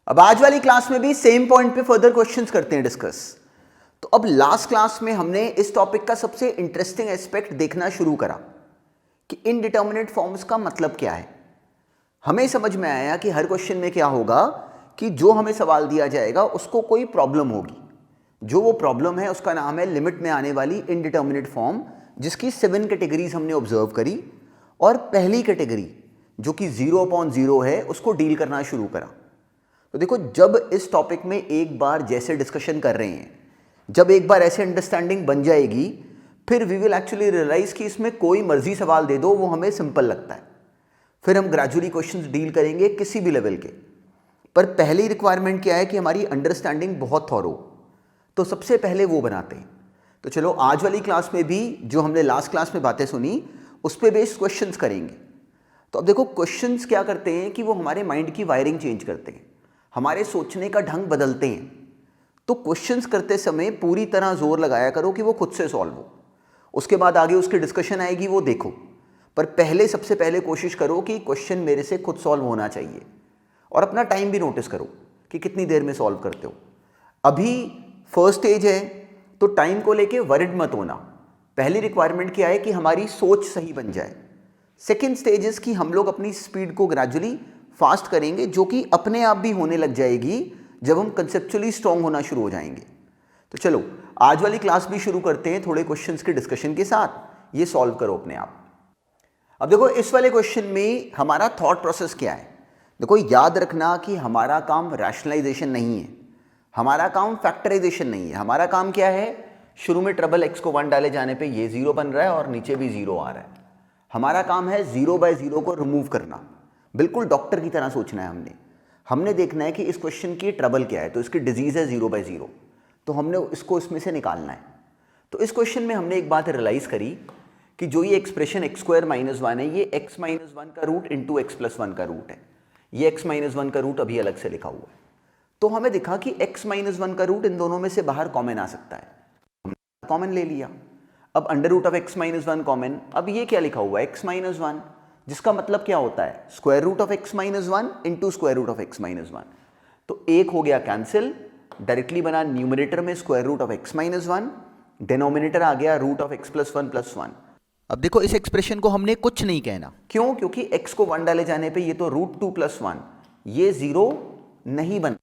अब आज वाली क्लास में भी सेम पॉइंट पे फर्दर क्वेश्चंस करते हैं डिस्कस। तो अब लास्ट क्लास में हमने इस टॉपिक का सबसे इंटरेस्टिंग एस्पेक्ट देखना शुरू करा कि इनडिटर्मिनेट फॉर्म्स का मतलब क्या है। हमें समझ में आया कि हर क्वेश्चन में क्या होगा कि जो हमें सवाल दिया जाएगा उसको कोई प्रॉब्लम होगी, जो वो प्रॉब्लम है उसका नाम है लिमिट में आने वाली इनडिटर्मिनेट फॉर्म, जिसकी 7 कैटेगरीज हमने ऑब्जर्व करी और पहली कैटेगरी जो कि 0/0 है उसको डील करना शुरू करा। तो देखो, जब इस टॉपिक में एक बार जैसे डिस्कशन कर रहे हैं, जब एक बार ऐसे अंडरस्टैंडिंग बन जाएगी, फिर वी विल एक्चुअली रियलाइज कि इसमें कोई मर्जी सवाल दे दो वो हमें सिंपल लगता है। फिर हम ग्रेजुअली क्वेश्चंस डील करेंगे किसी भी लेवल के, पर पहली रिक्वायरमेंट क्या है कि हमारी अंडरस्टैंडिंग बहुत थॉरो, तो सबसे पहले वो बनाते हैं। तो चलो आज वाली क्लास में भी जो हमने लास्ट क्लास में बातें सुनी उस पर बेस्ड क्वेश्चंस करेंगे। तो अब देखो, क्वेश्चंस क्या करते हैं कि वो हमारे माइंड की वायरिंग चेंज करते हैं, हमारे सोचने का ढंग बदलते हैं। तो क्वेश्चंस करते समय पूरी तरह जोर लगाया करो कि वो खुद से सॉल्व हो, उसके बाद आगे उसकी डिस्कशन आएगी वो देखो, पर पहले सबसे पहले कोशिश करो कि क्वेश्चन मेरे से खुद सॉल्व होना चाहिए। और अपना टाइम भी नोटिस करो कि कितनी देर में सॉल्व करते हो। अभी फर्स्ट स्टेज है तो टाइम को लेके वरिड मत होना। पहली रिक्वायरमेंट क्या है कि हमारी सोच सही बन जाए। सेकेंड स्टेज इज कि हम लोग अपनी स्पीड को ग्रेजुअली फास्ट करेंगे, जो कि अपने आप भी होने लग जाएगी जब हम कंसेप्चुअली स्ट्रांग होना शुरू हो जाएंगे। तो चलो आज वाली क्लास भी शुरू करते हैं थोड़े क्वेश्चंस के डिस्कशन के साथ। ये सॉल्व करो अपने आप। अब देखो, इस वाले क्वेश्चन में हमारा थॉट प्रोसेस क्या है। देखो, याद रखना कि हमारा काम रैशनलाइजेशन नहीं है, हमारा काम फैक्टराइजेशन नहीं है। हमारा काम क्या है, शुरू में ट्रबल एक्स को 1 डाले जाने पे ये 0 बन रहा है और नीचे भी 0 आ रहा है। हमारा काम है 0/0 को रिमूव करना। बिल्कुल डॉक्टर की तरह सोचना है। हमने देखना है कि इस क्वेश्चन की ट्रबल क्या है। तो इसकी डिजीज है 0/0, तो हमने इसको इसमें से निकालना है। तो इस क्वेश्चन में हमने एक बात रियलाइज करी कि जो ये एक्सप्रेशन x² - 1 है, ये x - 1 का रूट इंटू x + 1 का रूट है। ये x - 1 का रूट अभी अलग से लिखा हुआ है। तो हमें दिखा कि x - 1 का रूट इन दोनों में से बाहर कॉमन आ सकता है, हमने कॉमन ले लिया। अब √(x - 1) कॉमन। अब ये क्या लिखा हुआ है, x - 1, जिसका मतलब क्या होता है √(x - 1) इंटू √(x - 1). तो एक हो गया कैंसिल, डायरेक्टली बना न्यूमरेटर में √(x - 1), डिनोमिनेटर आ गया √(x + 1 + 1). अब देखो, इस एक्सप्रेशन को हमने कुछ नहीं कहना। क्यों? क्योंकि x को 1 डाले जाने पे ये तो √2 + 1, ये 0 नहीं बन।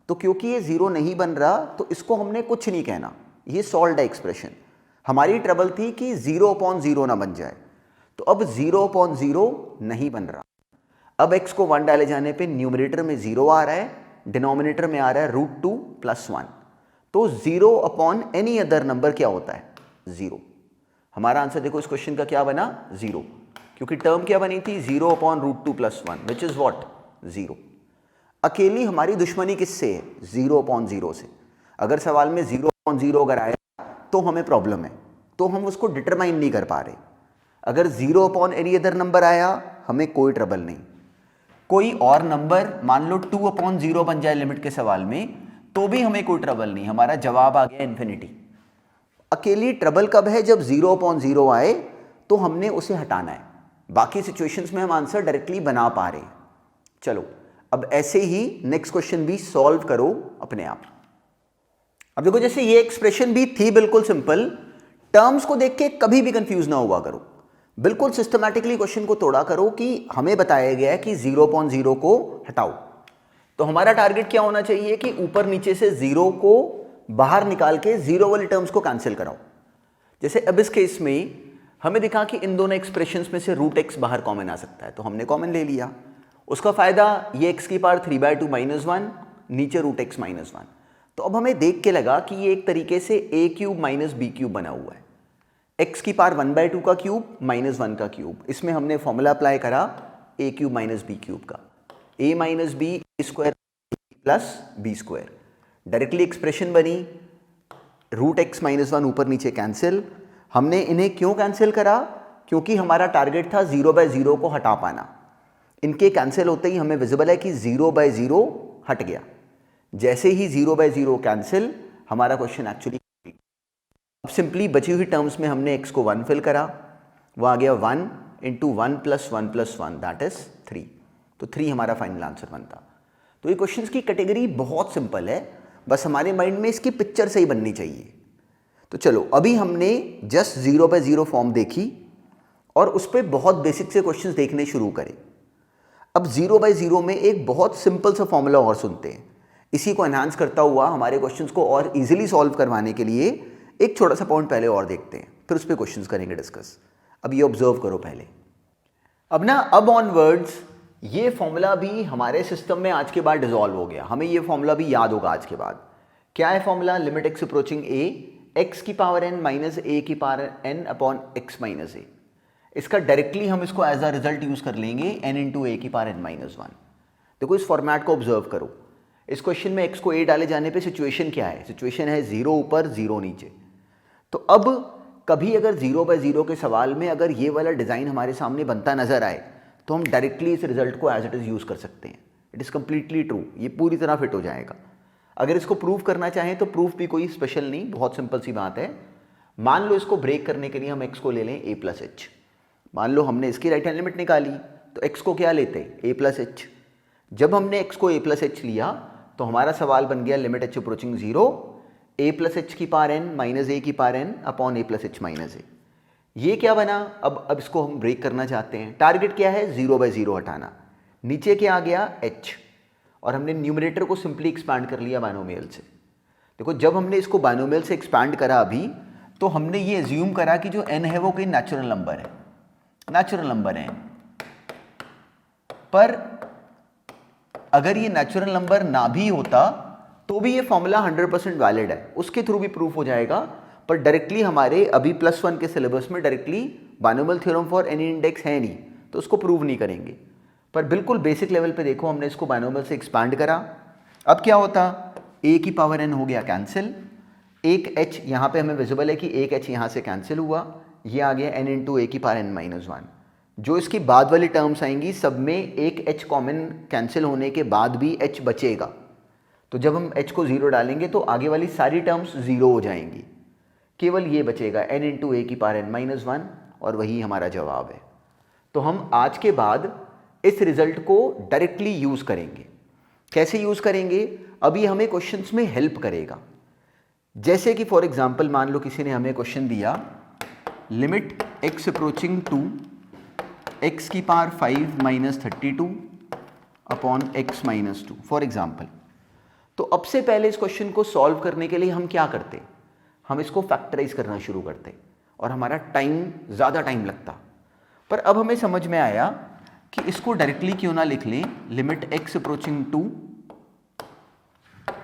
तो क्योंकि ये 0 नहीं बन रहा तो इसको हमने कुछ नहीं कहना, ये सॉल्व्ड है एक्सप्रेशन। हमारी ट्रबल थी कि 0/0 ना बन जाए। तो अब 0/0 नहीं बन रहा। अब x को 1 डाले जाने पे न्यूमरेटर में 0 आ रहा है, डिनोमिनेटर में आ रहा है √2 + 1। तो 0 एनी अदर नंबर क्या होता है, 0। हमारा आंसर देखो इस क्वेश्चन का क्या बना, 0, क्योंकि टर्म क्या बनी थी 0/√2 + 1, विच इज व्हाट, 0। अकेली हमारी दुश्मनी किससे है, 0/0 से। अगर सवाल में 0/0 अगर आया तो हमें प्रॉब्लम है, तो हम उसको डिटरमाइन नहीं कर पा रहे। अगर 0 एनी अदर नंबर आया हमें कोई ट्रबल नहीं। कोई और नंबर मान लो 2/0 बन जाए लिमिट के सवाल में तो भी हमें कोई ट्रबल नहीं, हमारा जवाब आ गया इन्फिनिटी। अकेली ट्रबल कब है, जब 0/0 आए तो हमने उसे हटाना है। बाकी सिचुएशंस में हम आंसर डायरेक्टली बना पा रहे हैं। चलो अब ऐसे ही नेक्स्ट क्वेश्चन भी सॉल्व करो अपने आप। अब देखो, जैसे ये एक्सप्रेशन भी थी बिल्कुल सिंपल, टर्म्स को देख के कभी भी कंफ्यूज ना हुआ करो। बिल्कुल सिस्टमैटिकली क्वेश्चन को तोड़ा करो कि हमें बताया गया है कि 0/0 को हटाओ। तो हमारा टारगेट क्या होना चाहिए कि ऊपर नीचे से 0 को बाहर निकाल के 0 वाली टर्म्स को कैंसिल कराओ। जैसे अब इस केस में हमें दिखा कि इन दोनों एक्सप्रेशंस में से √x बाहर कॉमन आ सकता है, तो हमने कॉमन ले लिया। उसका फायदा ये x की पावर 3/2 - 1, नीचे √x - 1। तो अब हमें देख के लगा कि ये एक तरीके से a³ - b³ बना हुआ है। x की पावर 1/2 का क्यूब -1 का क्यूब, इसमें हमने फॉर्मूला अप्लाई करा a³ - b³ का, a - b square plus b square. Directly expression बनी, √x - 1 ऊपर नीचे कैंसिल। हमने इन्हें क्यों कैंसिल करा, क्योंकि हमारा टारगेट था 0/0 को हटा पाना। इनके कैंसिल होते ही हमें विजिबल है कि 0/0 हट गया। जैसे ही 0/0 कैंसिल, हमारा क्वेश्चन एक्चुअली। अब सिंपली बची हुई टर्म्स में हमने x को 1 फिल करा, वो आ गया 1 × 1 + 1 + 1 दैट इज 3। तो 3 हमारा फाइनल आंसर बनता। तो ये क्वेश्चंस की कैटेगरी बहुत सिंपल है, बस हमारे माइंड में इसकी पिक्चर सही बननी चाहिए। तो चलो अभी हमने जस्ट 0 by 0 फॉर्म देखी और उस पर बहुत बेसिक से क्वेश्चंस देखने शुरू करें। अब 0 by 0 में एक बहुत सिंपल सा फॉर्मूला और सुनते हैं। इसी को एनहांस करता हुआ हमारे क्वेश्चंस को और इजीली सॉल्व करवाने के लिए एक छोटा सा पॉइंट पहले और देखते हैं, फिर उस पर क्वेश्चंस करेंगे डिस्कस। अब ये ऑब्जर्व करो पहले। अब ऑनवर्ड्स ये फॉर्मूला भी हमारे सिस्टम में आज के बाद डिसॉल्व हो गया। हमें ये फॉर्मूला भी याद होगा आज के बाद। क्या है formula? Limit x approaching a x की पावर एन माइनस ए की power n upon x minus a. इसका डायरेक्टली हम इसको एज अ रिजल्ट यूज कर लेंगे एन इंटू ए की पावर एन माइनस वन। देखो इस फॉर्मेट को ऑब्जर्व करो। इस क्वेश्चन में एक्स को ए डाले जाने पे सिचुएशन क्या है? सिचुएशन है 0 ऊपर 0 नीचे। तो अब कभी अगर 0 by 0 के सवाल में अगर ये वाला डिज़ाइन हमारे सामने बनता नजर आए तो हम डायरेक्टली इस रिजल्ट को एज इट इज़ यूज़ कर सकते हैं। इट इज़ कम्प्लीटली ट्रू, ये पूरी तरह फिट हो जाएगा। अगर इसको प्रूव करना चाहें तो प्रूफ भी कोई स्पेशल नहीं, बहुत सिंपल सी बात है। मान लो इसको ब्रेक करने के लिए हम एक्स को ले लें ए प्लस एच। मान लो हमने इसकी राइट हैंड लिमिट निकाली तो एक्स को क्या लेते हैं? ए प्लस एच। जब हमने एक्स को ए प्लस एच लिया तो हमारा सवाल बन गया लिमिट एच अप्रोचिंग 0 ए प्लस एच की पावर एन माइनस ए की पावर एन अपॉन ए प्लस एच माइनस ए। ये क्या बना? अब इसको हम ब्रेक करना चाहते हैं। टारगेट क्या है? 0 by 0 हटाना। नीचे क्या आ गया? एच। और हमने न्यूमरेटर को सिंपली एक्सपैंड कर लिया बाइनोमियल से। देखो जब हमने इसको बाइनोमियल से एक्सपैंड करा अभी, तो हमने ये एज्यूम करा कि जो एन है वो कोई नेचुरल नंबर है, नेचुरल नंबर है। पर अगर ये नेचुरल नंबर ना भी होता तो भी ये फॉर्मूला 100% वैलिड है, उसके थ्रू भी प्रूफ हो जाएगा। पर डायरेक्टली हमारे अभी +1 के सिलेबस में directly binomial theorem for any index है नहीं, तो उसको प्रूव नहीं करेंगे। पर बिल्कुल बेसिक लेवल पे देखो, हमने इसको बाइनोमियल से एक्सपैंड करा। अब क्या होता? a की पावर n हो गया कैंसिल, एक h यहाँ पे हमें विजिबल है कि एक h यहाँ से कैंसिल हुआ, ये आ गया n इंटू ए की पावर n माइनस वन। जो इसकी बाद वाली टर्म्स आएंगी सब में एक h कॉमन कैंसिल होने के बाद भी h बचेगा। तो जब हम h को 0 डालेंगे तो आगे वाली सारी टर्म्स 0 हो जाएंगी, केवल ये बचेगा n इंटू ए की पावर n माइनस वन, और वही हमारा जवाब है। तो हम आज के बाद इस रिजल्ट को डायरेक्टली यूज करेंगे। कैसे यूज करेंगे? अभी हमें क्वेश्चंस में हेल्प करेगा। जैसे कि फॉर एग्जांपल मान लो किसी ने हमें क्वेश्चन दिया limit x approaching to x की power 5 minus 32 upon x minus 2 for example. तो अब से पहले इस क्वेश्चन को सॉल्व करने के लिए हम क्या करते? हम इसको फैक्टराइज करना शुरू करते और हमारा ज़्यादा टाइम लगता। पर अब हमें समझ में आया कि इसको डायरेक्टली क्यों ना लिख लें, limit x approaching to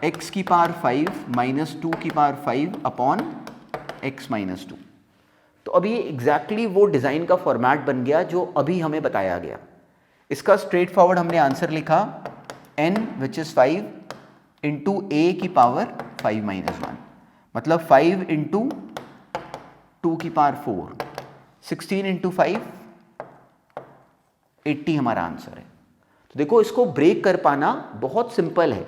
x की पावर 5 माइनस 2 की पावर 5 अपॉन एक्स माइनस 2। तो अभी ये एग्जैक्टली वो डिज़ाइन का फॉर्मेट बन गया जो अभी हमें बताया गया। इसका स्ट्रेट फॉरवर्ड हमने आंसर लिखा n विच इज़ 5 इंटू ए की पावर 5 माइनस 1, मतलब 5 इंटू 2 की पावर 4, 16 इंटू 5 80 हमारा आंसर है। तो देखो इसको ब्रेक कर पाना बहुत सिंपल है।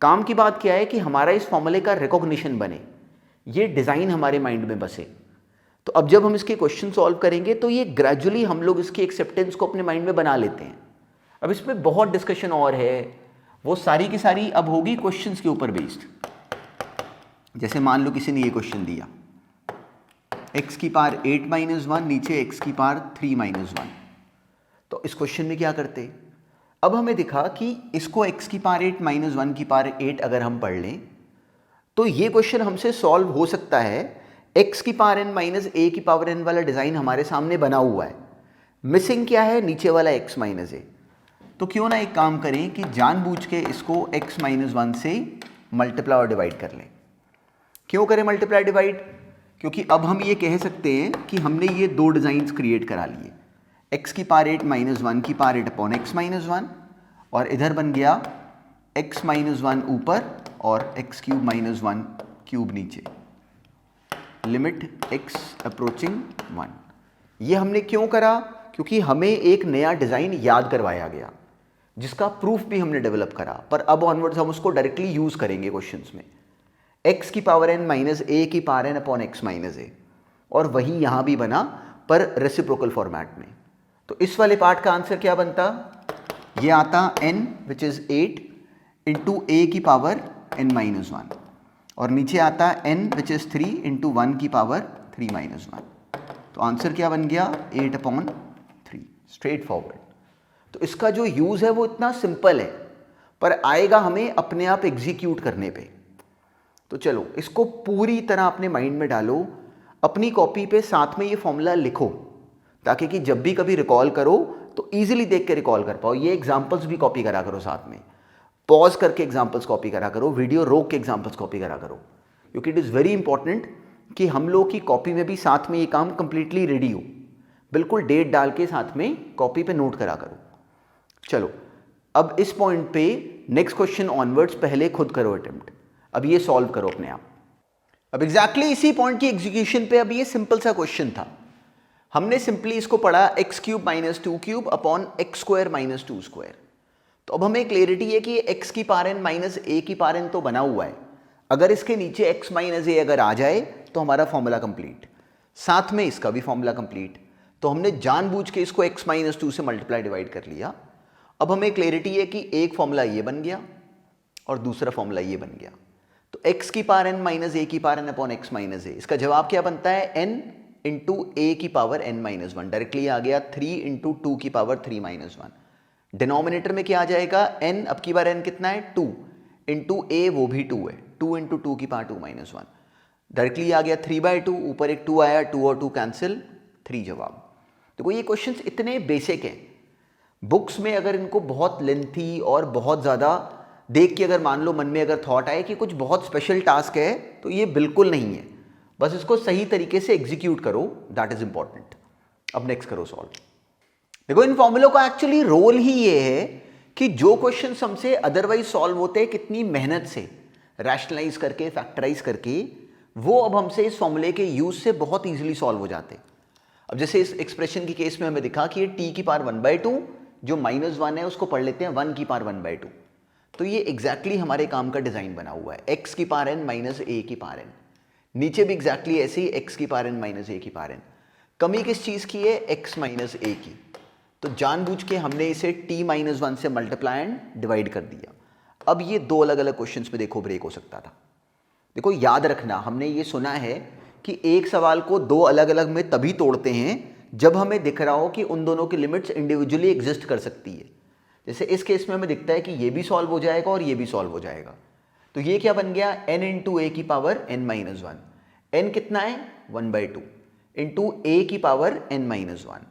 काम की बात क्या है कि हमारा इस फॉर्मूले का रिकॉग्निशन बने, ये डिज़ाइन हमारे माइंड में बसे। तो अब जब हम इसके क्वेश्चन सॉल्व करेंगे तो ये ग्रेजुअली हम लोग इसकी एक्सेप्टेंस को अपने माइंड में बना लेते हैं। अब इसमें बहुत डिस्कशन और है, वो सारी की सारी अब होगी क्वेश्चंस के ऊपर बेस्ड। जैसे मान लो किसी ने ये क्वेश्चन दिया x की पावर 8 माइनस 1, नीचे x की पावर 3 माइनस 1। तो इस क्वेश्चन में क्या करते? अब हमें दिखा कि इसको x की पावर 8 माइनस 1 की पावर 8 अगर हम पढ़ लें तो ये क्वेश्चन हमसे सॉल्व हो सकता है। x की पावर n माइनस a की पावर n वाला डिज़ाइन हमारे सामने बना हुआ है, मिसिंग क्या है? नीचे वाला x माइनस a। तो क्यों ना एक काम करें कि जानबूझ के इसको x माइनस 1 से मल्टीप्लाई और डिवाइड कर लें। क्यों करें मल्टीप्लाई डिवाइड? क्योंकि अब हम ये कह सकते हैं कि हमने ये दो डिज़ाइंस क्रिएट करा लिए, x की पावर 8 माइनस 1 की पावर 8 अपॉन एक्स माइनस 1, और इधर बन गया x माइनस 1 ऊपर और x क्यूब माइनस 1 क्यूब नीचे, लिमिट x अप्रोचिंग 1। ये हमने क्यों करा? क्योंकि हमें एक नया डिज़ाइन याद करवाया गया जिसका प्रूफ भी हमने डेवलप करा। पर अब ऑनवर्ड्स हम उसको डायरेक्टली यूज़ करेंगे क्वेश्चंस में। x की पावर n माइनस a की power n upon x minus a, और वही यहाँ भी बना पर रेसिप्रोकल फॉर्मेट में। तो इस वाले पार्ट का आंसर क्या बनता? ये आता n विच इज़ 8 इंटू ए की पावर n-1 और नीचे आता है n विच इज 3 इंटू 1 की पावर 3-1। तो आंसर क्या बन गया 8/3, स्ट्रेट फॉरवर्ड। तो इसका जो यूज़ है वो इतना सिंपल है, पर आएगा हमें अपने आप एग्जीक्यूट करने पे। तो चलो इसको पूरी तरह अपने माइंड में डालो, अपनी कॉपी पे साथ में ये फॉर्मूला लिखो, ताकि कि जब भी कभी रिकॉल करो तो इजीली देख के रिकॉल कर पाओ। ये एग्जाम्पल्स भी कॉपी करा करो, साथ में पॉज करके एग्जाम्पल्स कॉपी करा करो, वीडियो रोक के एग्जाम्पल्स कॉपी करा करो, क्योंकि इट इज़ वेरी इंपॉर्टेंट कि हम लोग की कॉपी में भी साथ में ये काम कंप्लीटली रेडी हो। बिल्कुल डेट डाल के साथ में कॉपी पे नोट करा करो। चलो अब इस पॉइंट पे नेक्स्ट क्वेश्चन ऑनवर्ड्स पहले खुद करो अटेम्प्ट, अब ये सॉल्व करो अपने आप। अब एग्जैक्टली इसी पॉइंट की एग्जीक्यूशन पे अब ये सिंपल सा क्वेश्चन था। हमने सिंपली इसको पढ़ा x³ - 2³ अपॉन x² - 2²। तो अब हमें क्लियरिटी है कि x की पावर n माइनस a की पावर n तो बना हुआ है, अगर इसके नीचे x माइनस a अगर आ जाए तो हमारा फॉर्मूला कंप्लीट, साथ में इसका भी फॉर्मूला कंप्लीट। तो हमने जानबूझ के इसको x - 2 से मल्टीप्लाई डिवाइड कर लिया। अब हमें क्लियरिटी है कि एक फॉर्मूला ये बन गया और दूसरा फॉर्मूला ये बन गया। तो x की पावर n माइनस a की power n upon x minus a, इसका जवाब क्या बनता है n इंटू a की पावर n-1। डायरेक्टली आ गया 3 इंटू 2 की पावर 3-1। डिनोमिनेटर में क्या आ जाएगा n, अब की बार n कितना है 2 इंटू a वो भी 2 है, 2 इंटू 2 की पावर 2-1। डायरेक्टली आ गया 3/2, ऊपर एक 2 आया, 2 और 2 कैंसिल, 3 जवाब। देखो ये क्वेश्चंस इतने बेसिक हैं, बुक्स में अगर इनको बहुत लेंथी और बहुत ज़्यादा देख के अगर मान लो मन में अगर थॉट आए कि कुछ बहुत स्पेशल टास्क है, तो ये बिल्कुल नहीं है। बस इसको सही तरीके से एग्जीक्यूट करो, दैट इज इंपॉर्टेंट। अब नेक्स्ट करो सॉल्व। देखो इन फॉर्मूलों का एक्चुअली रोल ही ये है कि जो क्वेश्चन हमसे अदरवाइज सॉल्व होते हैं कितनी मेहनत से रैशनलाइज करके, फैक्टराइज करके, वो अब हमसे इस फॉर्मूले के यूज से बहुत इजीली सॉल्व हो जाते। अब जैसे इस एक्सप्रेशन के केस में हमें दिखा कि ये t की पावर 1/2, जो -1 है उसको पढ़ लेते हैं 1 की पावर 1/2। तो ये एग्जैक्टली हमारे काम का डिजाइन बना हुआ है, x की पावर n माइनस a की पावर n। नीचे भी एग्जैक्टली ऐसे ही x की पावर n माइनस a की पावर n। कमी किस चीज की है, x माइनस a की। तो जानबूझ के हमने इसे t-1 से मल्टीप्लाई एंड डिवाइड कर दिया। अब ये दो अलग अलग क्वेश्चंस में देखो ब्रेक हो सकता था। देखो याद रखना, हमने ये सुना है कि एक सवाल को दो अलग अलग में तभी तोड़ते हैं जब हमें दिख रहा हो कि उन दोनों की लिमिट्स इंडिविजुअली एग्जिस्ट कर सकती है। जैसे इस केस में हमें दिखता है कि ये भी सॉल्व हो जाएगा और ये भी सॉल्व हो जाएगा। तो ये क्या बन गया n इंटू a की पावर n-1। n कितना है 1/2 इंटू a की पावर n-1।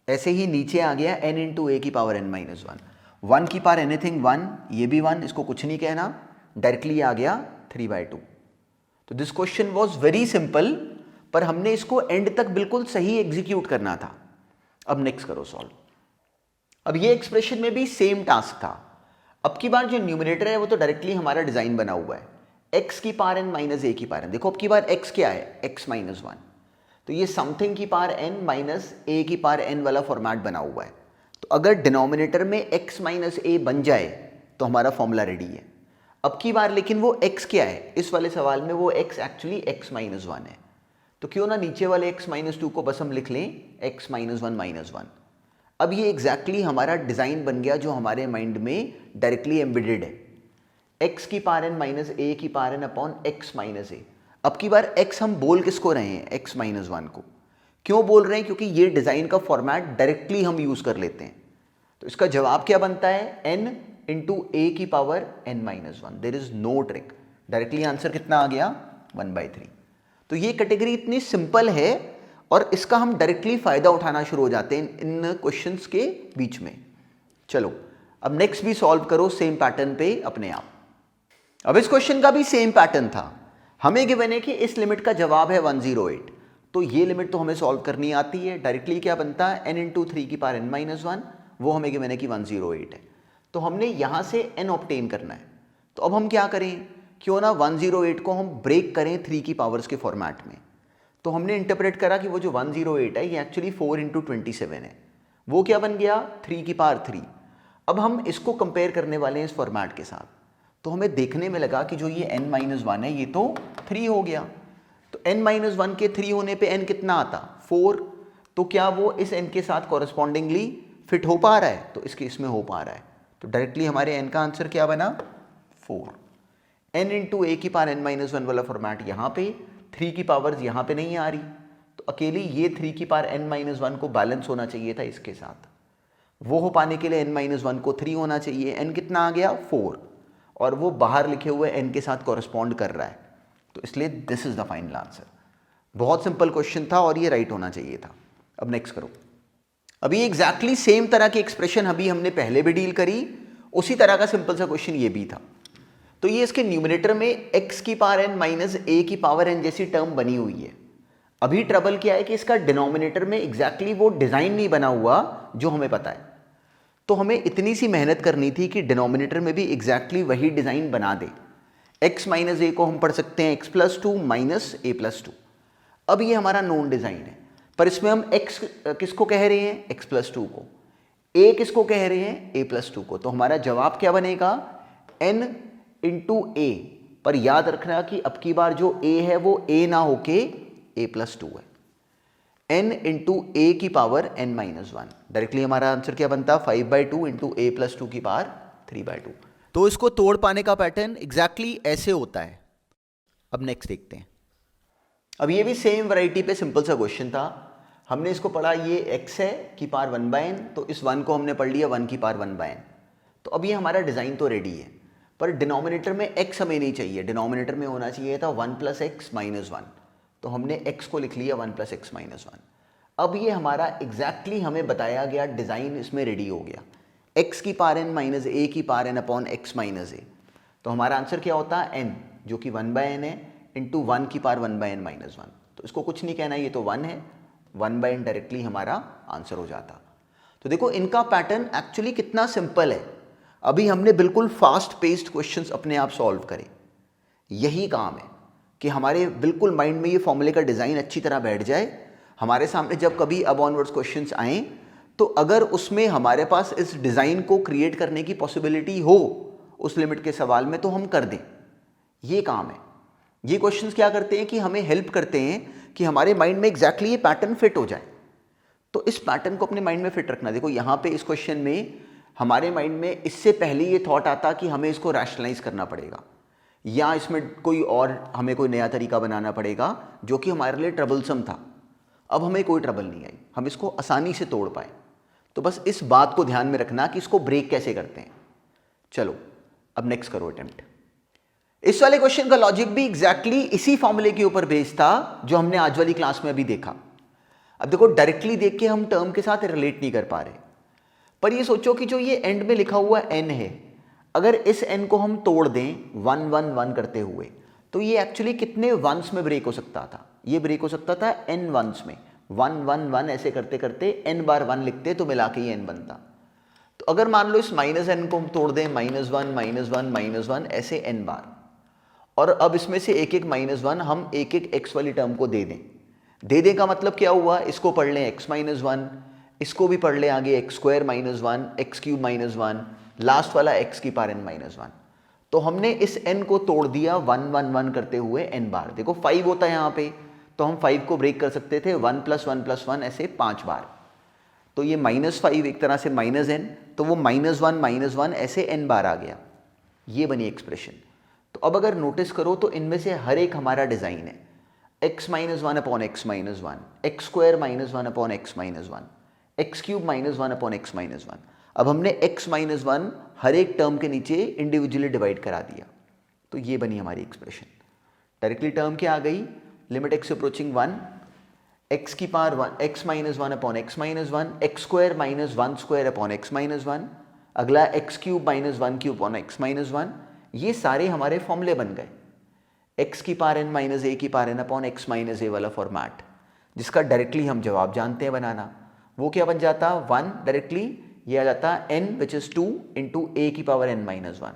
ऐसे ही नीचे आ गया n इंटू a की पावर n-1। 1 की पावर एनीथिंग 1, ये भी 1, इसको कुछ नहीं कहना, डायरेक्टली आ गया 3/2। तो this question was very simple, पर हमने इसको एंड तक बिल्कुल सही एग्जीक्यूट करना था। अब नेक्स्ट करो सॉल्व। अब ये एक्सप्रेशन में भी सेम टास्क था। अब की बार जो न्यूमरेटर है वो तो डायरेक्टली हमारा डिजाइन बना हुआ है, x की पावर n माइनस a की पावर n। देखो अब की बार x क्या है, x माइनस 1। तो ये समथिंग की पावर n माइनस a की पावर n वाला फॉर्मेट बना हुआ है। तो अगर डिनोमिनेटर में x माइनस a बन जाए तो हमारा फॉर्मूला रेडी है। अब की बार लेकिन वो x क्या है, इस वाले सवाल में वो x एक्चुअली x माइनस 1 है। तो क्यों ना नीचे वाले x माइनस 2 को बस हम लिख लें x माइनस 1 माइनस 1। अब ये एग्जैक्टली हमारा डिजाइन बन गया जो हमारे माइंड में डायरेक्टली एम्बेडेड है, x की पावर n माइनस a की power n upon x minus a। अब की बार x हम बोल किसको रहे हैं, x माइनस 1 को। क्यों बोल रहे हैं, क्योंकि ये डिजाइन का फॉर्मेट डायरेक्टली हम यूज कर लेते हैं। तो इसका जवाब क्या बनता है, n इंटू a की power n minus 1। There is no trick, directly answer कितना आ गया 1/3। तो ये कैटेगरी इतनी सिंपल है और इसका हम डायरेक्टली फायदा उठाना शुरू हो जाते हैं इन क्वेश्चंस के बीच में। चलो अब नेक्स्ट भी सॉल्व करो सेम पैटर्न पे अपने आप। अब इस क्वेश्चन का भी सेम पैटर्न था, हमें गिवन है कि इस लिमिट का जवाब है 108। तो ये लिमिट तो हमें सॉल्व करनी आती है। डायरेक्टली क्या बनता है, n इंटू 3 की पावर n माइनस 1, वो हमें गिवन है कि 108 है। तो हमने यहां से n ऑब्टेन करना है। तो अब हम क्या करें, क्यों ना 108 को हम ब्रेक करें 3 की पावर्स के फॉर्मेट में। तो हमने इंटरप्रेट करा कि वो जो 108 है ये एक्चुअली 4 इंटू 27 है। वो क्या बन गया 3 की पावर 3। अब हम इसको कंपेयर करने वाले हैं इस फॉर्मेट के साथ। तो हमें देखने में लगा कि जो ये n-1 है ये तो 3 हो गया। तो n-1 के 3 होने पे n कितना आता 4। तो क्या वो इस n के साथ कॉरस्पॉन्डिंगली फिट हो पा रहा है, तो इसके इसमें हो पा रहा है। तो डायरेक्टली हमारे n का आंसर क्या बना 4, n इंटू ए की पावर n माइनस 1 वाला फॉर्मेट यहाँ पे, 3 की पावर्स यहाँ पे नहीं आ रही, तो अकेली ये 3 की पावर n माइनस 1 को बैलेंस होना चाहिए था इसके साथ। वो हो पाने के लिए n माइनस 1 को 3 होना चाहिए, n कितना आ गया 4, और वो बाहर लिखे हुए n के साथ कॉरेस्पॉन्ड कर रहा है, तो इसलिए this is the final answer. बहुत सिंपल क्वेश्चन था और ये राइट होना चाहिए था। अब नेक्स्ट करो। अभी एग्जैक्टली सेम तरह की एक्सप्रेशन अभी हमने पहले भी डील करी, उसी तरह का सिंपल सा क्वेश्चन ये भी था। तो ये इसके न्यूमरेटर में x की पावर n माइनस a की पावर n जैसी टर्म बनी हुई है। अभी ट्रबल क्या है कि इसका डिनोमिनेटर में एग्जैक्टली वो डिजाइन नहीं बना हुआ जो हमें पता है, तो हमें इतनी सी मेहनत करनी थी कि डिनोमिनेटर में भी एग्जैक्टली वही डिजाइन बना दे। x माइनस ए को हम पढ़ सकते हैं x plus 2 minus a plus 2। अब ये हमारा नोन डिजाइन है, पर इसमें हम x किसको कह रहे हैं, x प्लस 2 को, a किसको कह रहे हैं, a प्लस 2 को। तो हमारा जवाब क्या बनेगा, n इंटू a, पर याद रखना कि अब की बार जो a है वो a ना होके a प्लस 2 है, n इंटू a की पावर n माइनस 1। डायरेक्टली हमारा आंसर क्या बनता, 5/2 इंटू a प्लस 2 की पावर 3/2। तो इसको तोड़ पाने का पैटर्न एग्जैक्टली ऐसे होता है। अब नेक्स्ट देखते हैं। अब ये भी सेम वैरायटी पे सिंपल सा क्वेश्चन था। हमने इसको पढ़ा, ये x है की पावर 1/n, तो इस 1 को हमने पढ़ लिया 1 की पावर 1/n। तो अब ये हमारा डिजाइन तो रेडी है, पर डिनोमिनेटर में x हमें नहीं चाहिए, डिनोमिनेटर में होना चाहिए था 1 प्लस एक्स माइनस 1, तो हमने x को लिख लिया 1 प्लस एक्स माइनस 1। अब ये हमारा एग्जैक्टली हमें बताया गया डिजाइन इसमें रेडी हो गया, x की पावर n माइनस a की power n upon x minus a। तो हमारा आंसर क्या होता है, n जो कि 1/n है इंटू 1 की पावर 1/n माइनस 1। तो इसको कुछ नहीं कहना, ये तो 1 है, 1/n डायरेक्टली हमारा आंसर हो जाता। तो देखो इनका पैटर्न एक्चुअली कितना सिंपल है। अभी हमने बिल्कुल फास्ट पेस्ड क्वेश्चंस अपने आप सॉल्व करे, यही काम है कि हमारे बिल्कुल माइंड में ये फॉर्मूले का डिज़ाइन अच्छी तरह बैठ जाए। हमारे सामने जब कभी अब ऑनवर्ड्स क्वेश्चंस आए, तो अगर उसमें हमारे पास इस डिज़ाइन को क्रिएट करने की पॉसिबिलिटी हो उस लिमिट के सवाल में, तो हम कर दें, ये काम है। ये क्वेश्चंस क्या करते हैं कि हमें हेल्प करते हैं कि हमारे माइंड में एग्जैक्टली ये पैटर्न फिट हो जाए। तो इस पैटर्न को अपने माइंड में फिट रखना। देखो यहाँ पे इस क्वेश्चन में हमारे माइंड में इससे पहले ये थॉट आता कि हमें इसको रैशनलाइज करना पड़ेगा, या इसमें कोई और हमें कोई नया तरीका बनाना पड़ेगा जो कि हमारे लिए ट्रबलसम था। अब हमें कोई ट्रबल नहीं आई, हम इसको आसानी से तोड़ पाए। तो बस इस बात को ध्यान में रखना कि इसको ब्रेक कैसे करते हैं। चलो अब नेक्स्ट करो अटेम्प्ट। इस वाले क्वेश्चन का लॉजिक भी एग्जैक्टली इसी फॉर्मूले के ऊपर बेस्ड था जो हमने आज वाली क्लास में अभी देखा। अब देखो डायरेक्टली देख के हम टर्म के साथ रिलेट नहीं कर पा रहे, पर ये सोचो कि जो ये एंड में लिखा हुआ n है, अगर इस n को हम तोड़ दें 1 1 1 करते हुए, तो ये एक्चुअली कितने वंस में ब्रेक हो सकता था, ये ब्रेक हो सकता था n वंस में। 1 1 1 ऐसे करते करते n बार 1 लिखते तो मिला के ये n बनता। तो अगर मान लो इस माइनस n को हम तोड़ दें -1 -1 -1 ऐसे n बार, और अब इसमें से एक एक -1 हम एक एक x वाली टर्म को दे दें। दे दें का मतलब क्या हुआ, इसको पढ़ लें x माइनस 1, इसको भी पढ़ लें आगे x square minus 1, x cube minus 1, last वाला x की पावर n माइनस 1। तो हमने इस n को तोड़ दिया 1 1 1 करते हुए n बार। देखो 5 होता है यहाँ पे, तो हम 5 को ब्रेक कर सकते थे 1 + 1 + 1 ऐसे 5 बार। तो ये -5 एक तरह से -n, तो वो -1 -1 ऐसे n बार आ गया, ये बनी एक्सप्रेशन। तो अब अगर नोटिस करो तो इनमें से हर एक हमारा डिजाइन है, x minus 1 upon x minus 1, x square minus 1 upon x minus 1, x cube minus 1 upon x minus 1। अब हमने x माइनस 1 हर एक टर्म के नीचे इंडिविजुअली डिवाइड करा दिया, तो ये बनी हमारी एक्सप्रेशन। डायरेक्टली टर्म क्या आ गई, लिमिट x अप्रोचिंग 1, x की power 1 x minus 1 upon x minus 1, x square minus 1 square upon x minus 1, अगला x cube minus 1 cube upon x minus 1। ये सारे हमारे फॉर्मूले बन गए, x की पावर n माइनस a की power n upon x minus a वाला फॉर्मेट, जिसका डायरेक्टली हम जवाब जानते हैं बनाना। वो क्या बन जाता, 1 डायरेक्टली, ये आ जाता n which is 2 into a की पावर n माइनस 1।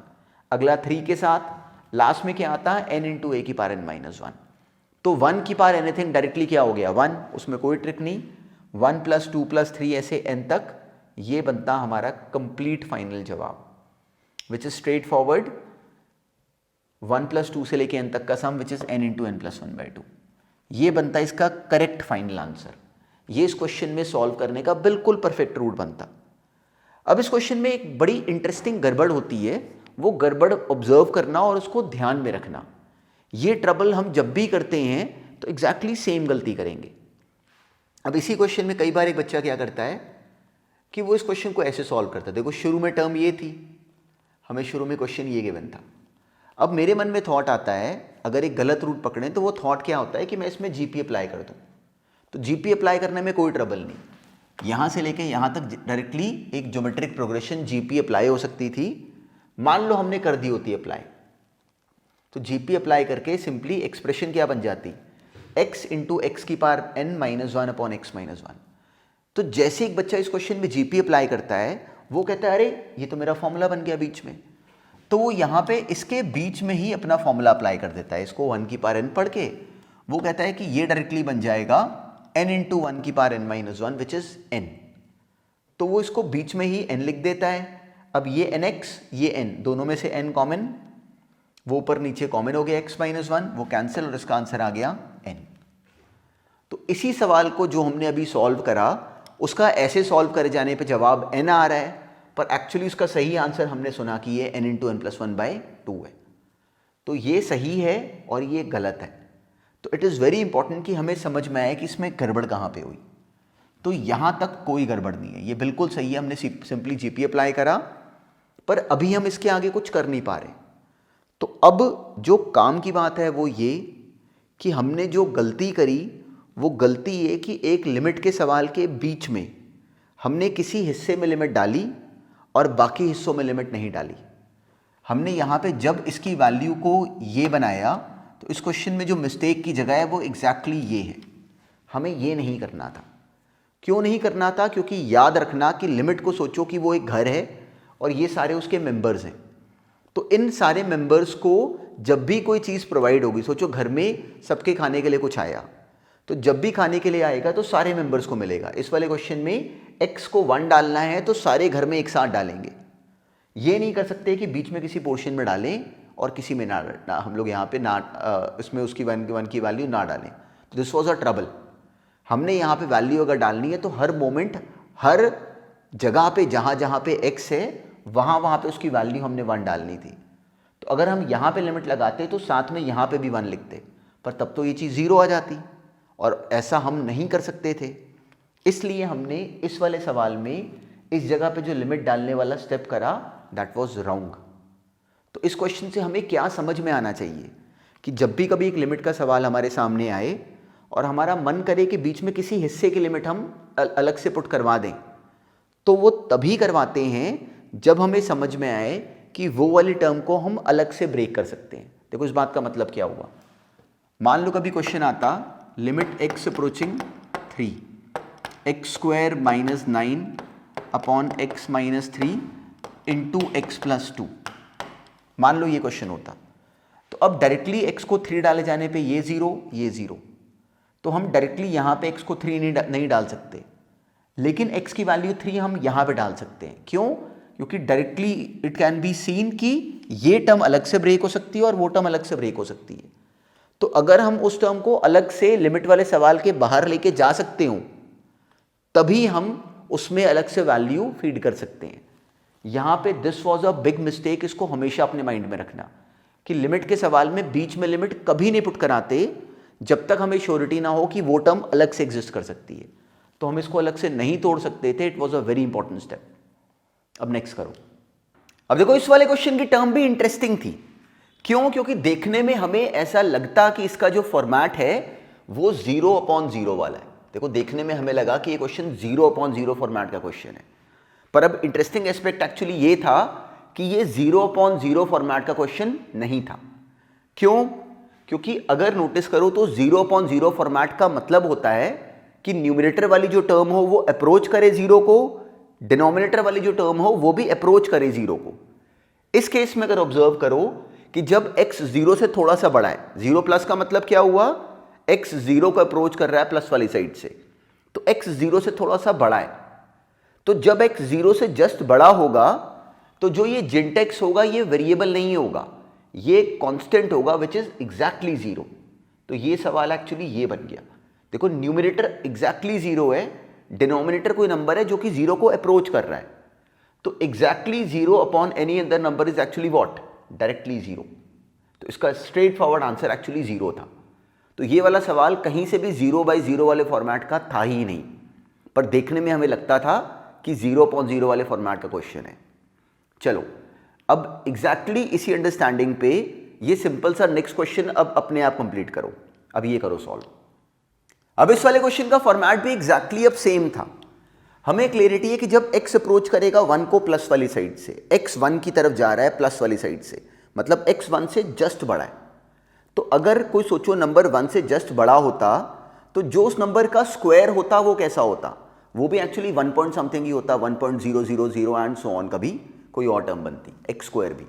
अगला 3 के साथ लास्ट में क्या आता है, n इंटू a की पावर n माइनस 1। तो 1 की पावर एनीथिंग डायरेक्टली क्या हो गया 1, उसमें कोई ट्रिक नहीं, 1 + 2 + 3 ऐसे n तक, ये बनता हमारा कंप्लीट फाइनल जवाब, विच इज स्ट्रेट फॉरवर्ड 1 + 2 से लेके n तक का sum, which is n into n + 1/2। ये बनता है इसका करेक्ट फाइनल आंसर। ये इस क्वेश्चन में सॉल्व करने का बिल्कुल परफेक्ट रूट बनता। अब इस क्वेश्चन में एक बड़ी इंटरेस्टिंग गड़बड़ होती है, वो गड़बड़ ऑब्जर्व करना और उसको ध्यान में रखना। ये ट्रबल हम जब भी करते हैं तो एग्जैक्टली सेम गलती करेंगे। अब इसी क्वेश्चन में कई बार एक बच्चा क्या करता है कि वो इस क्वेश्चन को ऐसे सॉल्व करता है। देखो शुरू में टर्म ये थी, हमें शुरू में क्वेश्चन ये गिवन था। अब मेरे मन में थॉट आता है, अगर एक गलत रूट पकड़ें तो वो थॉट क्या होता है कि मैं इसमें जीपी अप्लाई कर दूं। तो जीपी अप्लाई करने में कोई ट्रबल नहीं, यहाँ से लेके यहाँ तक डायरेक्टली एक ज्योमेट्रिक प्रोग्रेशन जीपी अप्लाई हो सकती थी। मान लो हमने कर दी होती अप्लाई, तो जीपी अप्लाई करके सिंपली एक्सप्रेशन क्या बन जाती, x इंटू एक्स की power n minus one upon x minus one. तो जैसे एक बच्चा इस क्वेश्चन में जीपी अप्लाई करता है, वो कहता है अरे ये तो मेरा फॉर्मूला बन गया बीच में, तो वो यहाँ पे इसके बीच में ही अपना फॉर्मूला अप्लाई कर देता है। इसको 1 की पावर n पढ़ के वो कहता है कि ये डायरेक्टली बन जाएगा n इंटू 1 की power n minus one which is n। तो वो इसको बीच में ही n लिख देता है। अब ये nx ये n, दोनों में से n कॉमन, वो ऊपर नीचे कॉमन हो गया x माइनस वन, वो कैंसिल और इसका आंसर आ गया n। तो इसी सवाल को जो हमने अभी सॉल्व करा, उसका ऐसे सॉल्व करे जाने पे जवाब n आ रहा है, पर एक्चुअली उसका सही आंसर हमने सुना कि ये n into n plus one by two है। तो ये सही है और ये गलत है। तो इट इज़ वेरी इंपॉर्टेंट कि हमें समझ में आए कि इसमें गड़बड़ कहाँ पे हुई। तो यहाँ तक कोई गड़बड़ नहीं है, ये बिल्कुल सही है। हमने सिंपली जीपी अप्लाई करा, पर अभी हम इसके आगे कुछ कर नहीं पा रहे। तो अब जो काम की बात है वो ये कि हमने जो गलती करी वो गलती ये कि एक लिमिट के सवाल के बीच में हमने किसी हिस्से में लिमिट डाली और बाकी हिस्सों में लिमिट नहीं डाली। हमने यहाँ पे जब इसकी वैल्यू को ये बनाया तो इस क्वेश्चन में जो मिस्टेक की जगह है वो एग्जैक्टली ये है। हमें ये नहीं करना था। क्यों नहीं करना था? क्योंकि याद रखना कि लिमिट को सोचो कि वो एक घर है और ये सारे उसके मेंबर्स हैं। तो इन सारे मेंबर्स को जब भी कोई चीज़ प्रोवाइड होगी, सोचो घर में सबके खाने के लिए कुछ आया, तो जब भी खाने के लिए आएगा तो सारे मेंबर्स को मिलेगा। इस वाले क्वेश्चन में x को 1 डालना है तो सारे घर में एक साथ डालेंगे। ये नहीं कर सकते कि बीच में किसी पोर्शन में डालें और किसी में ना हम लोग यहाँ पे ना इसमें उसकी वन की वैल्यू ना डालें। तो दिस वॉज अ ट्रबल। हमने यहाँ पे वैल्यू अगर डालनी है तो हर मोमेंट, हर जगह पे जहाँ जहाँ पे x है वहाँ पे उसकी वैल्यू हमने 1 डालनी थी। तो अगर हम यहाँ पे लिमिट लगाते तो साथ में यहाँ पे भी 1 लिखते, पर तब तो ये चीज़ 0 आ जाती और ऐसा हम नहीं कर सकते थे। इसलिए हमने इस वाले सवाल में इस जगह पे जो लिमिट डालने वाला स्टेप करा, दैट वाज रॉन्ग। तो इस क्वेश्चन से हमें क्या समझ में आना चाहिए कि जब भी कभी एक लिमिट का सवाल हमारे सामने आए और हमारा मन करे कि बीच में किसी हिस्से की लिमिट हम अलग से पुट करवा दें, तो वो तभी करवाते हैं जब हमें समझ में आए कि वो वाली टर्म को हम अलग से ब्रेक कर सकते हैं। देखो इस बात का मतलब क्या हुआ। मान लो कभी क्वेश्चन आता, limit x approaching 3 x square minus 9 upon x minus 3 into x plus 2। मान लो ये क्वेश्चन होता, तो अब डायरेक्टली x को 3 डाले जाने पे ये 0, तो हम डायरेक्टली यहाँ पे x को 3 नहीं डाल सकते, लेकिन x की वैल्यू 3 हम यहाँ पे डाल सकते हैं। क्यों? क्योंकि directly it can be seen कि ये टर्म अलग से ब्रेक हो सकती है और वो टर्म अलग से ब्रेक हो सकती है। तो अगर हम उस टर्म को अलग से लिमिट वाले सवाल के बाहर लेके जा सकते हो, तभी हम उसमें अलग से वैल्यू फीड कर सकते हैं। यहाँ पे this was a big mistake. इसको हमेशा अपने माइंड में रखना कि लिमिट के सवाल में बीच में लिमिट कभी नहीं पुट कराते जब तक हमें श्योरिटी ना हो कि वो टर्म अलग से एग्जिस्ट कर सकती है। तो हम इसको अलग से नहीं तोड़ सकते थे। It was a very important step. अब नेक्स्ट करो। अब देखो इस वाले क्वेश्चन की टर्म भी इंटरेस्टिंग थी। क्यों? क्योंकि देखने में हमें ऐसा लगता कि इसका जो फॉर्मेट है वो 0/0 वाला है। देखो देखने में हमें लगा कि ये क्वेश्चन 0/0 फॉर्मेट का क्वेश्चन है, पर अब इंटरेस्टिंग एस्पेक्ट एक्चुअली ये था कि ये 0/0 फॉर्मेट का क्वेश्चन नहीं था। क्यों? क्योंकि अगर नोटिस करो तो 0/0 फॉर्मेट का मतलब होता है कि न्यूमरेटर वाली जो टर्म हो वो अप्रोच करे 0 को, डिनोमिनेटर वाली जो टर्म हो वो भी अप्रोच करे 0 को। इस केस में अगर ऑब्जर्व करो कि जब x 0 से थोड़ा सा बड़ा है, 0 प्लस का मतलब क्या हुआ, x 0 को अप्रोच कर रहा है प्लस वाली साइड से, तो x 0 से थोड़ा सा बड़ा है। तो जब x 0 से जस्ट बड़ा होगा तो जो ये जिंटेक्स होगा ये वेरिएबल नहीं होगा, ये कांस्टेंट होगा विच इज एग्जैक्टली 0। तो ये सवाल एक्चुअली ये बन गया। देखो न्यूमरेटर एग्जैक्टली 0 है, डिनोमिनेटर कोई नंबर है जो कि 0 को अप्रोच कर रहा है। तो exactly zero upon any other number is actually what, directly zero. तो इसका straight forward answer actually zero था। तो ये वाला सवाल कहीं से भी 0/0 वाले फॉर्मेट का था ही नहीं, पर देखने में हमें लगता था कि 0/0 वाले फॉर्मेट का क्वेश्चन है। चलो अब एग्जैक्टली इसी अंडरस्टैंडिंग पे ये सिंपल सा नेक्स्ट क्वेश्चन अब अपने आप कंप्लीट करो। अब ये करो सॉल्व। अब इस वाले क्वेश्चन का फॉर्मेट भी एग्जैक्टली अब सेम था। हमें क्लियरिटी है कि जब x अप्रोच करेगा 1 को प्लस वाली साइड से, x 1 की तरफ जा रहा है प्लस वाली साइड से, मतलब x 1 से जस्ट बड़ा है। तो अगर कोई सोचो नंबर 1 से जस्ट बड़ा होता तो जो उस नंबर का स्क्वायर होता वो कैसा होता, वो भी एक्चुअली 1 पॉइंट समथिंग ही होता, 1.000 एंड सो ऑन, कभी कोई और टर्म बनती x स्क्वायर भी।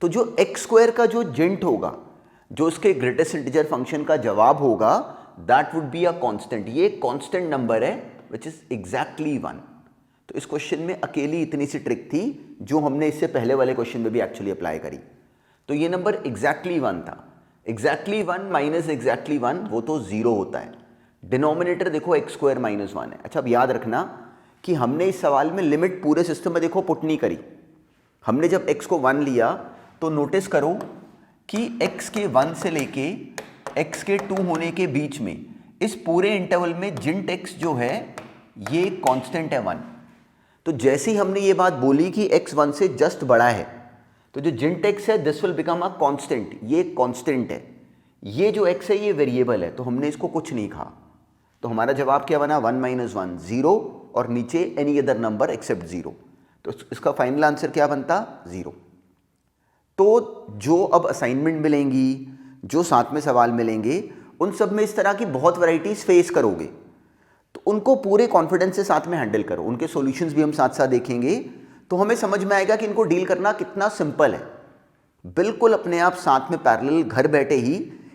तो जो x स्क्वायर का जो जेंट होगा, जो उसके ग्रेटेस्ट इंटीजर फंक्शन का जवाब होगा, that would be a constant. ये कांस्टेंट नंबर है विच इज एग्जैक्टली 1। तो इस क्वेश्चन में अकेली इतनी सी ट्रिक थी जो हमने इससे पहले वाले क्वेश्चन में भी एक्चुअली अप्लाई करी। तो ये नंबर एग्जैक्टली 1 था। एग्जैक्टली 1 माइनस एग्जैक्टली 1 वो तो 0 होता है। डिनोमिनेटर देखो x स्क्वायर माइनस 1 है। अच्छा अब याद रखना कि हमने इस सवाल में लिमिट पूरे सिस्टम में देखो पुट नहीं करी। हमने जब x को 1 लिया तो नोटिस करो कि x के 1 से लेके x के 2 होने के बीच में इस पूरे इंटरवल में जिंट x जो है ये कांस्टेंट है 1। तो जैसे ही हमने ये बात बोली कि x 1 से जस्ट बड़ा है तो जो जिंट x है this will become a constant. ये कांस्टेंट है, ये जो x है ये वेरिएबल है, तो हमने इसको कुछ नहीं कहा। तो हमारा जवाब क्या बना, 1 - 1 0 और नीचे एनी अदर नंबर एक्सेप्ट 0। तो इसका फाइनल आंसर क्या बनता, 0। तो जो अब असाइनमेंट मिलेंगी, जो साथ में सवाल मिलेंगे, उन सब में इस तरह की बहुत वैरायटीज फेस करोगे, तो उनको पूरे कॉन्फिडेंस से साथ में हैंडल करो। उनके सॉल्यूशंस भी हम साथ साथ देखेंगे तो हमें समझ में आएगा कि इनको डील करना कितना सिंपल है। बिल्कुल अपने आप साथ में पैरेलल घर बैठे ही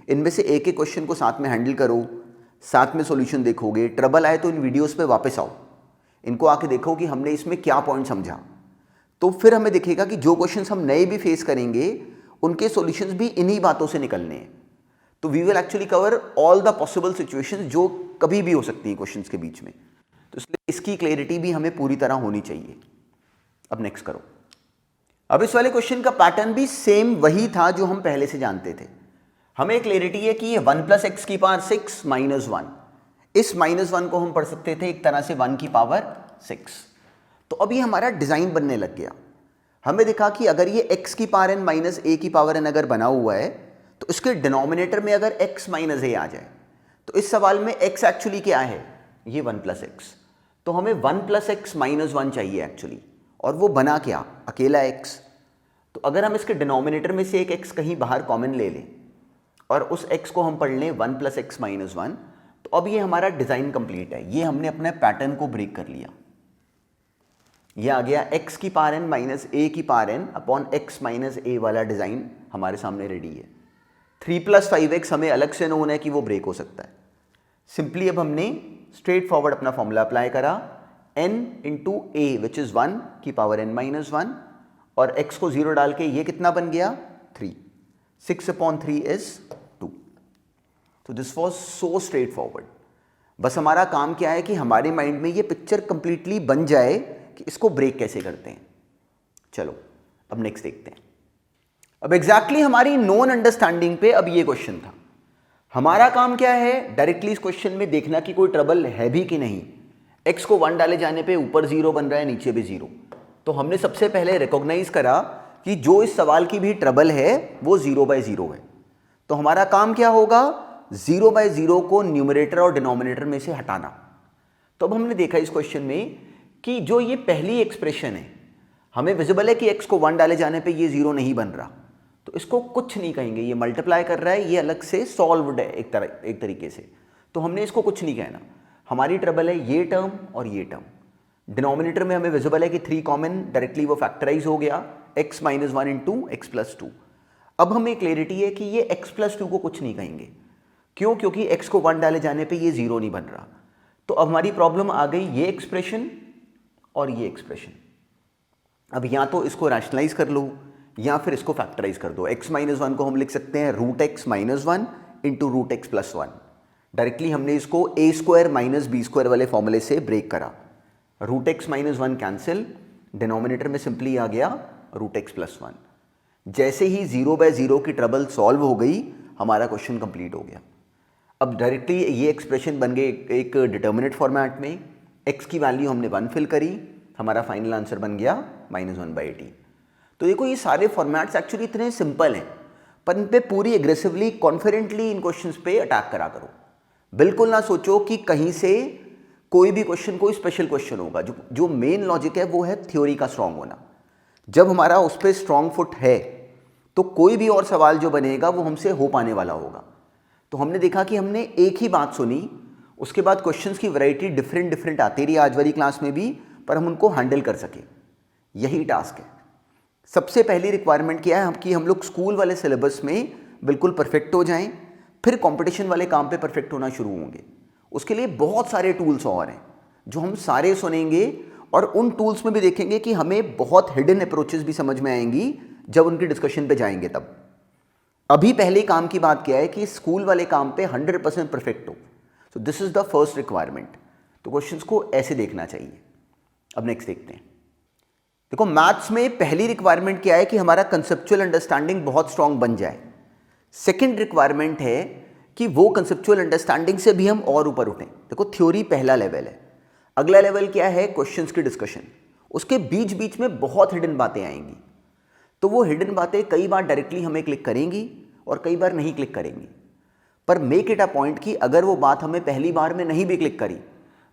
इनमें से एक एक क्वेश्चन को साथ में हैंडल करो, साथ में सॉल्यूशन देखोगे। ट्रबल आए तो इन वीडियोस पे वापस आओ, इनको आके देखो कि हमने इसमें क्या पॉइंट समझा। तो फिर हमें दिखेगा कि जो क्वेश्चंस हम नए भी फेस करेंगे उनके सॉल्यूशंस भी इन्हीं बातों से निकलने हैं। तो we will actually cover all the possible situations जो कभी भी हो सकती हैं क्वेश्चंस के बीच में। तो इसलिए इसकी क्लैरिटी भी हमें पूरी तरह होनी चाहिए। अब नेक्स्ट करो। अब इस वाले क्वेश्चन का पैटर्न भी सेम वही था जो हम पहले से जानते थे। हमें क्लैरिटी है कि ये 1 + x की पावर 6 - 1, इस -1 को हम पढ़ सकते थे एक तरह से 1 की पावर 6। तो अब ये हमारा डिजाइन बनने लग गया। हमें दिखा कि अगर ये x की पावर n माइनस a की पावर n अगर बना हुआ है तो इसके डिनोमिनेटर में अगर x - a आ जाए तो इस सवाल में x एक्चुअली क्या है, ये 1 + x। तो हमें 1 + x - 1 चाहिए एक्चुअली, और वो बना क्या, अकेला x। तो अगर हम इसके डिनोमिनेटर में से एक x कहीं बाहर कॉमन ले लें और उस x को हम पढ़ लें 1 + x - 1, तो अब ये हमारा डिजाइन कंप्लीट है। ये हमने अपने पैटर्न को ब्रेक कर लिया। ये आ गया x की पावर n माइनस a की power n upon x - a वाला डिजाइन हमारे सामने रेडी है। 3 + 5x हमें अलग से नोन है कि वो ब्रेक हो सकता है। सिंपली अब हमने स्ट्रेट फॉरवर्ड अपना फॉर्मूला अप्लाई करा, n × a विच इज 1 की पावर n - 1, और x को 0 डाल के ये कितना बन गया, 3। 6/3 इज 2। तो this was so straight forward. बस हमारा काम क्या है कि हमारे माइंड में ये पिक्चर कंप्लीटली बन जाए कि इसको ब्रेक कैसे करते हैं। चलो अब नेक्स्ट देखते हैं। अब एग्जैक्टली हमारी नॉन अंडरस्टैंडिंग पे अब ये क्वेश्चन था। हमारा काम क्या है, डायरेक्टली इस क्वेश्चन में देखना कि कोई ट्रबल है भी कि नहीं। x को 1 डाले जाने पे ऊपर 0 बन रहा है, नीचे भी 0। तो हमने सबसे पहले रिकॉग्नाइज करा कि जो इस सवाल की भी ट्रबल है वो 0/0 है। तो हमारा काम क्या होगा, 0/0 को न्यूमरेटर और डिनोमिनेटर में से हटाना। तो अब हमने देखा इस क्वेश्चन में कि जो ये पहली एक्सप्रेशन है, हमें विजिबल है कि x को 1 डाले जाने पे ये 0 नहीं बन रहा, तो इसको कुछ नहीं कहेंगे, ये मल्टीप्लाई कर रहा है, ये अलग से सॉल्व्ड है एक तरीके से। तो हमने इसको कुछ नहीं कहना। हमारी ट्रबल है ये टर्म और ये टर्म। डिनोमिनेटर में हमें विजिबल है कि 3 कॉमन, डायरेक्टली वो फैक्टराइज हो गया, x - 1 × x + 2। अब हमें क्लैरिटी है कि ये x + 2 को कुछ नहीं कहेंगे। क्यों, क्योंकि x को 1 डाले जाने पे ये 0 नहीं बन रहा। तो अब हमारी प्रॉब्लम आ गई ये एक्सप्रेशन और ये एक्सप्रेशन। अब या तो इसको रैशनलाइज कर लो या फिर इसको फैक्टराइज कर दो। x - 1 को हम लिख सकते हैं √x - 1 × √x + 1। डायरेक्टली हमने इसको a² - b² वाले फॉर्मूले से ब्रेक करा। √x - 1 कैंसिल, डिनोमिनेटर में सिंपली आ गया √x+1। जैसे ही 0/0 की ट्रबल सॉल्व हो गई, हमारा क्वेश्चन कंप्लीट हो गया। अब डायरेक्टली ये एक्सप्रेशन बन गए एक डिटर्मिनेट फॉर्मेट में, x की वैल्यू हमने 1 फिल करी, हमारा फाइनल आंसर बन गया -1/18। तो देखो ये सारे फॉर्मेट्स एक्चुअली इतने सिंपल हैं, पर इन पे पूरी एग्रेसिवली कॉन्फिडेंटली इन क्वेश्चंस पे अटैक करा करो। बिल्कुल ना सोचो कि कहीं से कोई भी क्वेश्चन कोई स्पेशल क्वेश्चन होगा। जो मेन लॉजिक है वो है थ्योरी का स्ट्रांग होना। जब हमारा उस पर स्ट्रांग फुट है तो कोई भी और सवाल जो बनेगा वो हमसे हो पाने वाला होगा। तो हमने देखा कि हमने एक ही बात सुनी, उसके बाद क्वेश्चंस की वैरायटी डिफरेंट आती रही आज वाली क्लास में भी, पर हम उनको हैंडल कर सके। यही टास्क है। सबसे पहली रिक्वायरमेंट क्या है कि हम लोग स्कूल वाले सिलेबस में बिल्कुल परफेक्ट हो जाएं, फिर कंपटीशन वाले काम पे परफेक्ट होना शुरू होंगे। उसके लिए बहुत सारे टूल्स और हैं जो हम सारे सुनेंगे, और उन टूल्स में भी देखेंगे कि हमें बहुत हिडन अप्रोचेस भी समझ में आएंगी जब उनकी डिस्कशन पे जाएंगे। तब अभी पहले काम की बात क्या है कि स्कूल वाले काम पे 100% परफेक्ट हो। So this is the first requirement. तो क्वेश्चंस को ऐसे देखना चाहिए। अब नेक्स्ट देखते हैं। देखो मैथ्स में पहली रिक्वायरमेंट क्या है कि हमारा कंसेप्चुअल अंडरस्टैंडिंग बहुत स्ट्रांग बन जाए। सेकंड रिक्वायरमेंट है कि वो कंसेप्चुअल अंडरस्टैंडिंग से भी हम और ऊपर उठें। देखो थ्योरी पहला लेवल है, अगला लेवल क्या है? क्वेश्चंस की डिस्कशन। उसके बीच बीच में बहुत हिडन बातें आएंगी, तो वो हिडन बातें कई बार डायरेक्टली हमें क्लिक करेंगी और कई बार नहीं क्लिक करेंगी। पर मेक इट अ पॉइंट कि अगर वो बात हमें पहली बार में नहीं भी क्लिक करी,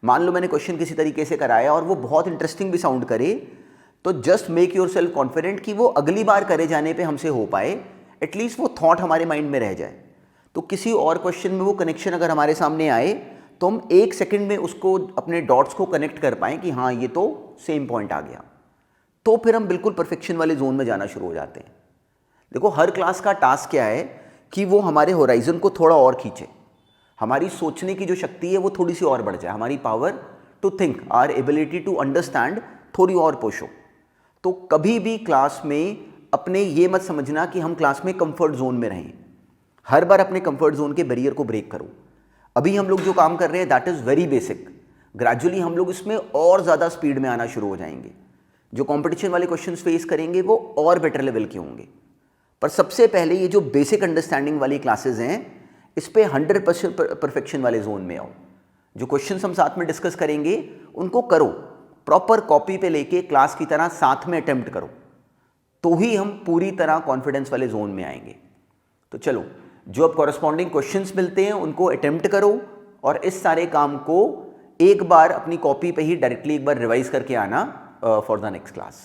मान लो मैंने क्वेश्चन किसी तरीके से कराया और वो बहुत इंटरेस्टिंग भी साउंड करे, तो just make your self confident कि वो अगली बार करे जाने पे हमसे हो पाए, एटलीस्ट वो थॉट हमारे माइंड में रह जाए। तो किसी और क्वेश्चन में वो कनेक्शन अगर हमारे सामने आए तो हम 1 सेकंड में उसको अपने डॉट्स को कनेक्ट कर पाएँ कि हाँ ये तो सेम पॉइंट आ गया। तो फिर हम बिल्कुल परफेक्शन वाले जोन में जाना शुरू हो जाते हैं। देखो हर क्लास का टास्क क्या है कि वो हमारे होराइजन को थोड़ा और खींचे, हमारी सोचने की जो शक्ति है वो थोड़ी सी और बढ़ जाए, हमारी power to think, our ability to understand थोड़ी और पुश हो। तो कभी भी क्लास में अपने ये मत समझना कि हम क्लास में कंफर्ट जोन में रहें। हर बार अपने कंफर्ट जोन के बैरियर को ब्रेक करो। अभी हम लोग जो काम कर रहे हैं that is very basic, gradually हम लोग इसमें और ज़्यादा स्पीड में आना शुरू हो जाएंगे। जो कंपटीशन वाले क्वेश्चंस फेस करेंगे वो और बेटर लेवल के होंगे। पर सबसे पहले ये जो बेसिक अंडरस्टैंडिंग वाली क्लासेस हैं, इस पे 100% परफेक्शन वाले जोन में आओ। जो क्वेश्चंस हम साथ में डिस्कस करेंगे उनको करो, प्रॉपर कॉपी पे लेके क्लास की तरह साथ में अटेम्प्ट करो, तो ही हम पूरी तरह कॉन्फिडेंस वाले जोन में आएंगे। तो चलो, जो अब कॉरस्पॉन्डिंग क्वेश्चंस मिलते हैं उनको अटेम्प्ट करो, और इस सारे काम को एक बार अपनी कॉपी पे ही डायरेक्टली एक बार रिवाइज करके आना फॉर द नेक्स्ट क्लास।